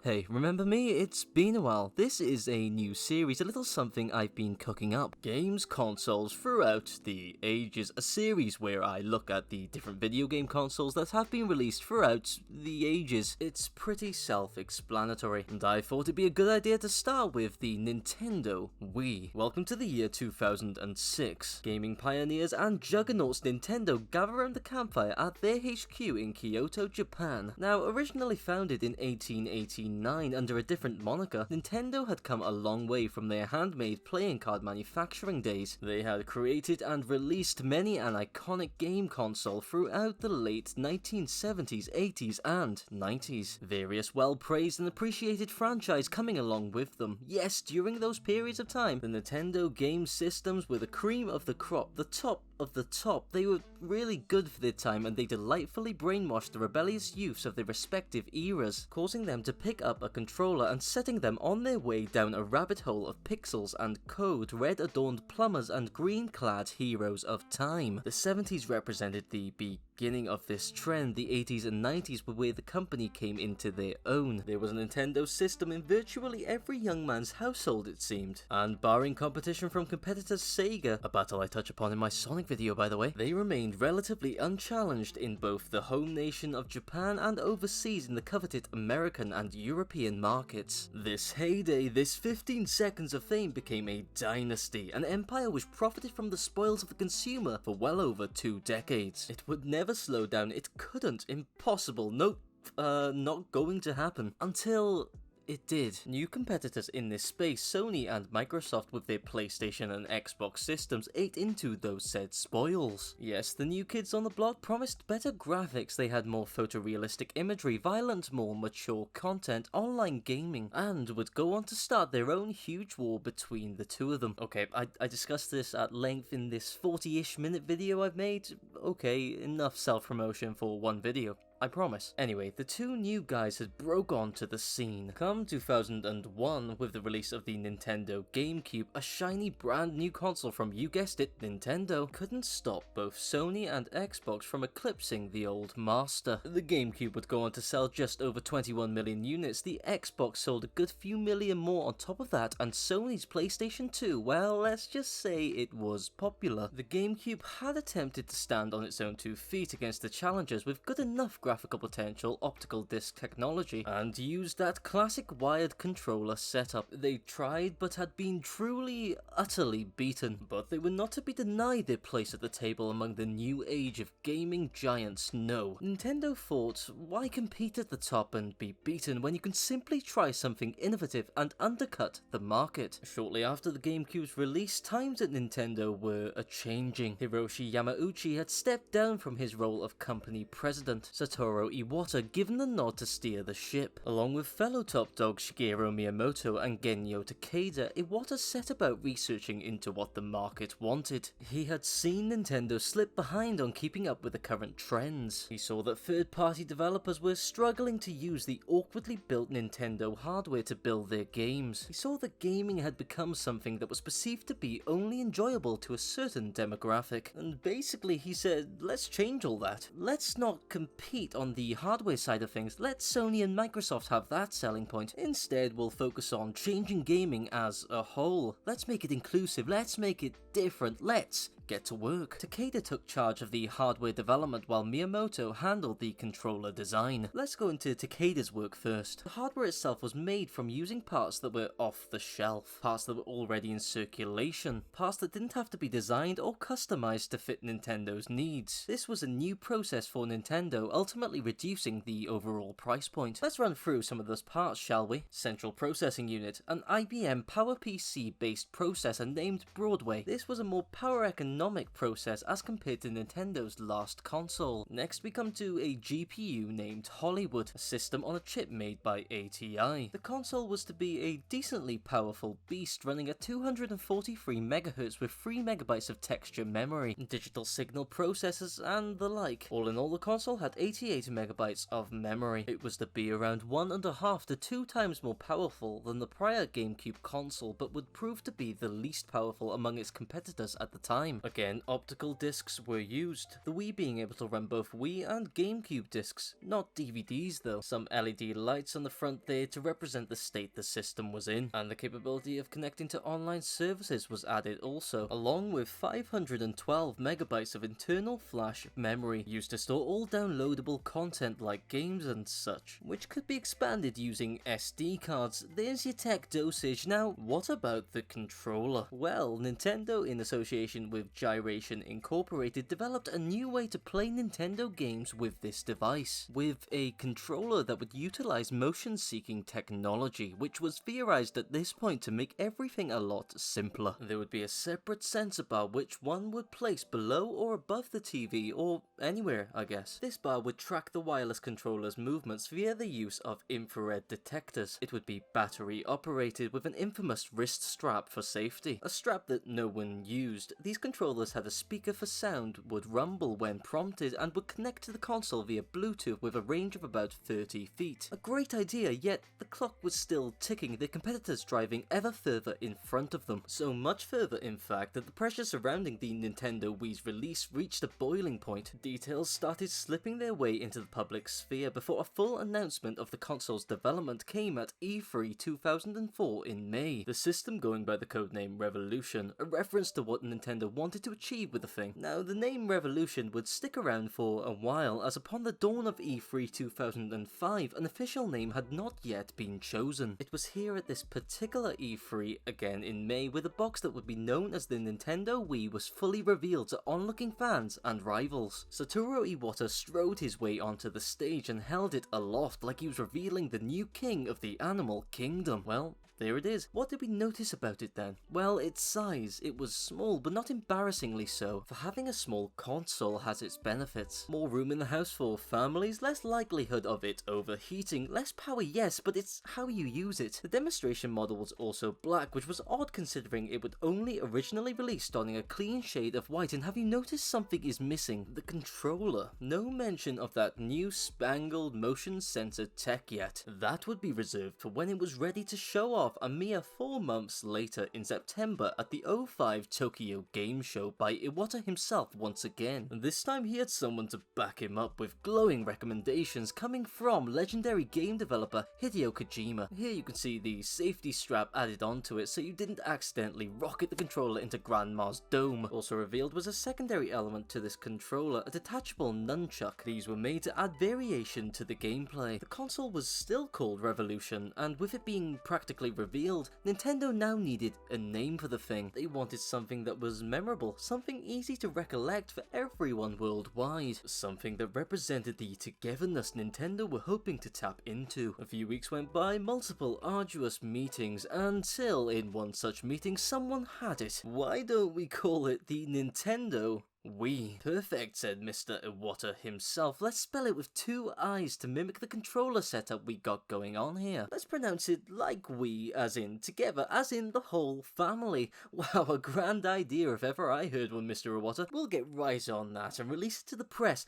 Hey, remember me? It's been a while. This is a new series, a little something I've been cooking up. Games consoles throughout the ages. A series where I look at the different video game consoles that have been released throughout the ages. It's pretty self-explanatory, and I thought it'd be a good idea to start with the Nintendo Wii. Welcome to the year 2006. Gaming pioneers and juggernauts Nintendo gather around the campfire at their HQ in Kyoto, Japan. Now, originally founded in 1889 under a different moniker, Nintendo had come a long way from their handmade playing card manufacturing days. They had created and released many an iconic game console throughout the late 1970s, 80s, and 90s. Various well-praised and appreciated franchise coming along with them. Yes, during those periods of time, the Nintendo game systems were the cream of the crop, the top of the top. They were really good for their time, and they delightfully brainwashed the rebellious youths of their respective eras, causing them to pick up a controller and setting them on their way down a rabbit hole of pixels and code, red-adorned plumbers and green-clad heroes of time. The 70s represented the beginning of this trend. The 80s and 90s were where the company came into their own. There was a Nintendo system in virtually every young man's household, it seemed. And barring competition from competitors Sega, a battle I touch upon in my Sonic video by the way, they remained relatively unchallenged in both the home nation of Japan and overseas in the coveted American and European markets. This heyday, this 15 seconds of fame became a dynasty, an empire which profited from the spoils of the consumer for well over 2 decades. It would never slow down, it couldn't, impossible, nope, not going to happen, until it did. New competitors in this space, Sony and Microsoft with their PlayStation and Xbox systems, ate into those said spoils. Yes, the new kids on the block promised better graphics, they had more photorealistic imagery, violent, more mature content, online gaming, and would go on to start their own huge war between the two of them. Okay, I discussed this at length in this 40-ish minute video I've made. Okay, enough self-promotion for one video, I promise. Anyway, the two new guys had broke onto the scene. Come 2001, with the release of the Nintendo GameCube, a shiny brand new console from, you guessed it, Nintendo, couldn't stop both Sony and Xbox from eclipsing the old master. The GameCube would go on to sell just over 21 million units, the Xbox sold a good few million more on top of that, and Sony's PlayStation 2, well, let's just say it was popular. The GameCube had attempted to stand on its own 2 feet against the challengers with good enough graphical potential, optical disc technology, and used that classic wired controller setup. They tried but had been truly, utterly beaten, but they were not to be denied their place at the table among the new age of gaming giants. No. Nintendo thought, why compete at the top and be beaten when you can simply try something innovative and undercut the market? Shortly after the GameCube's release, times at Nintendo were a-changing. Hiroshi Yamauchi had stepped down from his role of company president. Satoru Iwata given the nod to steer the ship. Along with fellow top dogs Shigeru Miyamoto and Genyo Takeda, Iwata set about researching into what the market wanted. He had seen Nintendo slip behind on keeping up with the current trends. He saw that third-party developers were struggling to use the awkwardly built Nintendo hardware to build their games. He saw that gaming had become something that was perceived to be only enjoyable to a certain demographic. And basically he said, let's change all that. Let's not compete on the hardware side of things, let Sony and Microsoft have that selling point. Instead, we'll focus on changing gaming as a whole. Let's make it inclusive, let's make it different, let's get to work. Takeda took charge of the hardware development while Miyamoto handled the controller design. Let's go into Takeda's work first. The hardware itself was made from using parts that were off the shelf, parts that were already in circulation, parts that didn't have to be designed or customized to fit Nintendo's needs. This was a new process for Nintendo, ultimately reducing the overall price point. Let's run through some of those parts, shall we? Central Processing Unit, an IBM PowerPC based processor named Broadway. This was a more power economic process as compared to Nintendo's last console. Next we come to a GPU named Hollywood, a system on a chip made by ATI. The console was to be a decently powerful beast running at 243 MHz with 3 MB of texture memory, digital signal processors and the like. All in all, the console had 88 MB of memory. It was to be around 1.5 to 2 times more powerful than the prior GameCube console, but would prove to be the least powerful among its competitors at the time. Again, optical discs were used, the Wii being able to run both Wii and GameCube discs, not DVDs though. Some LED lights on the front there to represent the state the system was in, and the capability of connecting to online services was added also, along with 512 megabytes of internal flash memory used to store all downloadable content like games and such, which could be expanded using SD cards. There's your tech dosage. Now, what about the controller? Well, Nintendo, in association with Gyration Incorporated, developed a new way to play Nintendo games with this device, with a controller that would utilize motion-seeking technology, which was theorized at this point to make everything a lot simpler. There would be a separate sensor bar which one would place below or above the TV, or anywhere, I guess. This bar would track the wireless controller's movements via the use of infrared detectors. It would be battery operated with an infamous wrist strap for safety, a strap that no one used. These controllers had a speaker for sound, would rumble when prompted, and would connect to the console via Bluetooth with a range of about 30 feet. A great idea, yet the clock was still ticking, their competitors driving ever further in front of them. So much further, in fact, that the pressure surrounding the Nintendo Wii's release reached a boiling point. Details started slipping their way into the public sphere before a full announcement of the console's development came at E3 2004 in May. The system going by the codename Revolution, a reference to what Nintendo wanted to achieve with the thing. Now, the name Revolution would stick around for a while, as upon the dawn of E3 2005, an official name had not yet been chosen. It was here at this particular E3, again in May, where the box that would be known as the Nintendo Wii was fully revealed to onlooking fans and rivals. Satoru Iwata strode his way onto the stage and held it aloft like he was revealing the new king of the animal kingdom. Well, there it is. What did we notice about it then? Well, its size. It was small, but not embarrassingly so, for having a small console has its benefits. More room in the house for families, less likelihood of it overheating, less power, yes, but it's how you use it. The demonstration model was also black, which was odd considering it would only originally release donning a clean shade of white. And have you noticed something is missing? The controller. No mention of that new spangled motion sensor tech yet. That would be reserved for when it was ready to show off a mere 4 months later in September at the '05 Tokyo Game Show by Iwata himself once again. This time he had someone to back him up with glowing recommendations coming from legendary game developer Hideo Kojima. Here you can see the safety strap added onto it so you didn't accidentally rocket the controller into Grandma's dome. Also revealed was a secondary element to this controller, a detachable nunchuck. These were made to add variation to the gameplay. The console was still called Revolution, and with it being practically revealed, Nintendo now needed a name for the thing. They wanted something that was memorable, something easy to recollect for everyone worldwide, something that represented the togetherness Nintendo were hoping to tap into. A few weeks went by, multiple arduous meetings, until in one such meeting someone had it. Why don't we call it the Nintendo Wii? Perfect, said Mr. Iwata himself. Let's spell it with 2 I's to mimic the controller setup we got going on here. Let's pronounce it like we, as in together, as in the whole family. Wow, a grand idea if ever I heard one, Mr. Iwata. We'll get right on that and release it to the press.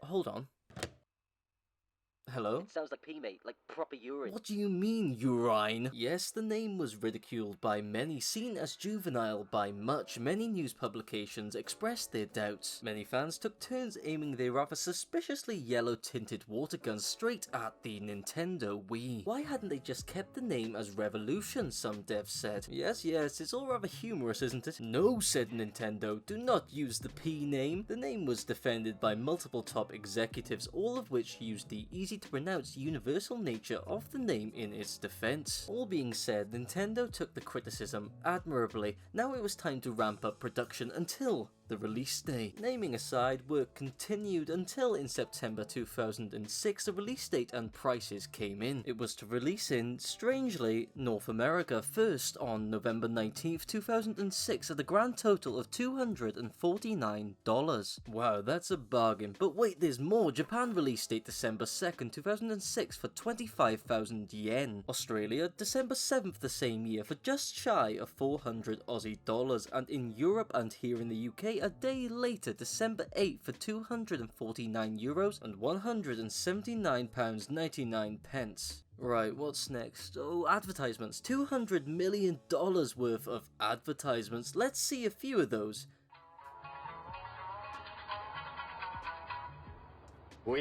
Hold on. Hello? It sounds like pee, mate, like proper urine. What do you mean, urine? Yes, the name was ridiculed by many, seen as juvenile by much. Many news publications expressed their doubts. Many fans took turns aiming their rather suspiciously yellow-tinted water guns straight at the Nintendo Wii. Why hadn't they just kept the name as Revolution, some devs said. Yes, it's all rather humorous, isn't it? No, said Nintendo, do not use the P name. The name was defended by multiple top executives, all of which used the easy to pronounce universal nature of the name in its defense. All being said, Nintendo took the criticism admirably. Now it was time to ramp up production until the release day. Naming aside, work continued until in September 2006 the release date and prices came in. It was to release in, strangely, North America first on November 19th, 2006 at a grand total of $249. Wow, that's a bargain. But wait, there's more. Japan release date December 2nd, 2006 for 25,000 yen. Australia, December 7th the same year for just shy of 400 Aussie dollars. And in Europe and here in the UK, a day later, December 8th for €249 and £179.99. Right, what's next? Oh, advertisements. $200 million worth of advertisements. Let's see a few of those.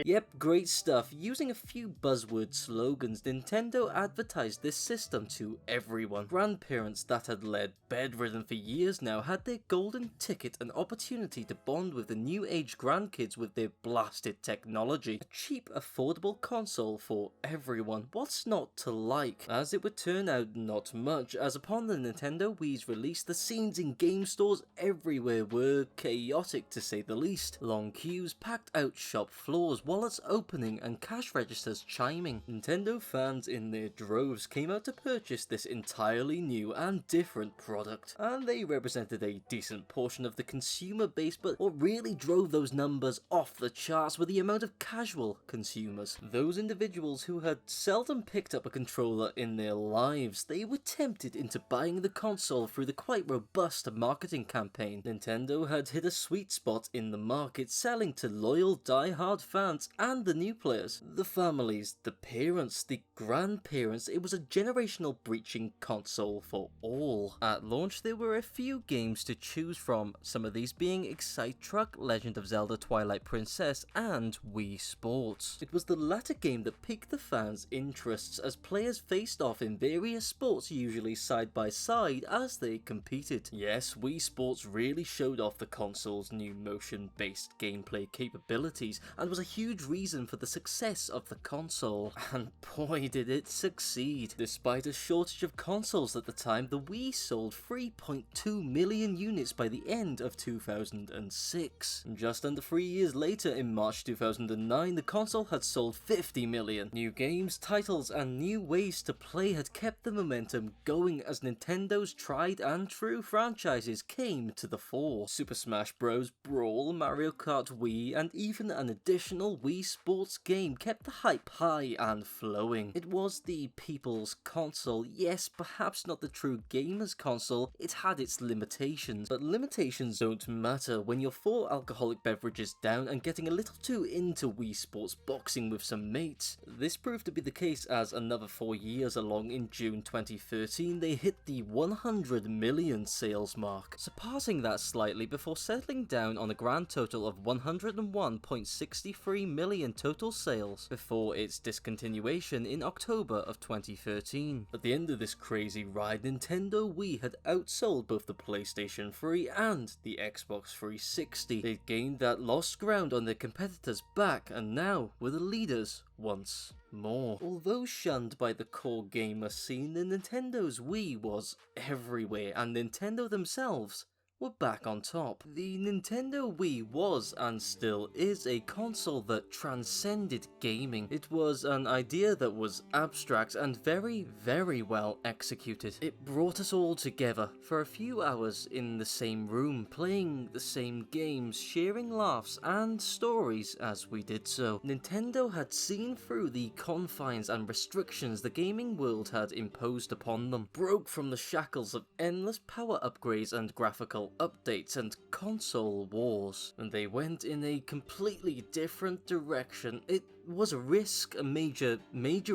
Yep, great stuff. Using a few buzzword slogans, Nintendo advertised this system to everyone. Grandparents that had led bedridden for years now had their golden ticket, an opportunity to bond with the new age grandkids with their blasted technology. A cheap, affordable console for everyone. What's not to like? As it would turn out, not much, as upon the Nintendo Wii's release, the scenes in game stores everywhere were chaotic to say the least. Long queues, packed out shop floors, wallets opening and cash registers chiming. Nintendo fans in their droves came out to purchase this entirely new and different product, and they represented a decent portion of the consumer base, but what really drove those numbers off the charts were the amount of casual consumers. Those individuals who had seldom picked up a controller in their lives. They were tempted into buying the console through the quite robust marketing campaign. Nintendo had hit a sweet spot in the market, selling to loyal die-hard fans and the new players, the families, the parents, the grandparents. It was a generational breaching console for all. At launch, there were a few games to choose from, some of these being Excite Truck, Legend of Zelda Twilight Princess, and Wii Sports. It was the latter game that piqued the fans' interests as players faced off in various sports, usually side by side, as they competed. Yes, Wii Sports really showed off the console's new motion-based gameplay capabilities, and was a huge reason for the success of the console, and boy did it succeed. Despite a shortage of consoles at the time, the Wii sold 3.2 million units by the end of 2006. Just under 3 years later, in March 2009, the console had sold 50 million. New games, titles, and new ways to play had kept the momentum going as Nintendo's tried and true franchises came to the fore. Super Smash Bros. Brawl, Mario Kart Wii, and even an additional Wii Sports game kept the hype high and flowing. It was the people's console, yes, perhaps not the true gamer's console. It had its limitations, but limitations don't matter when you're 4 alcoholic beverages down and getting a little too into Wii Sports boxing with some mates. This proved to be the case as another 4 years along, in June 2013, they hit the 100 million sales mark, surpassing that slightly before settling down on a grand total of 101.63 million total sales before its discontinuation in October of 2013. At the end of this crazy ride, Nintendo Wii had outsold both the PlayStation 3 and the Xbox 360. They'd gained that lost ground on their competitors back, and now were the leaders once more. Although shunned by the core gamer scene, the Nintendo's Wii was everywhere, and Nintendo themselves were back on top. The Nintendo Wii was, and still is, a console that transcended gaming. It was an idea that was abstract and very, very well executed. It brought us all together for a few hours in the same room, playing the same games, sharing laughs and stories as we did so. Nintendo had seen through the confines and restrictions the gaming world had imposed upon them, broke from the shackles of endless power upgrades and graphical updates and console wars, and they went in a completely different direction. It was a risk, a major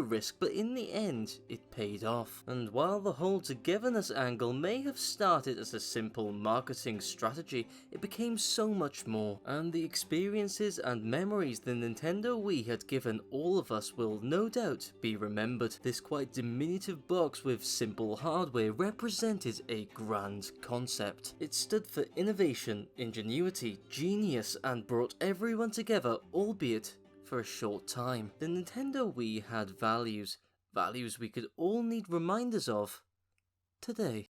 risk, but in the end, it paid off. And while the whole togetherness angle may have started as a simple marketing strategy, it became so much more, and the experiences and memories the Nintendo Wii had given all of us will no doubt be remembered. This quite diminutive box with simple hardware represented a grand concept. It stood for innovation, ingenuity, genius, and brought everyone together, albeit for a short time. The Nintendo Wii had values we could all need reminders of today.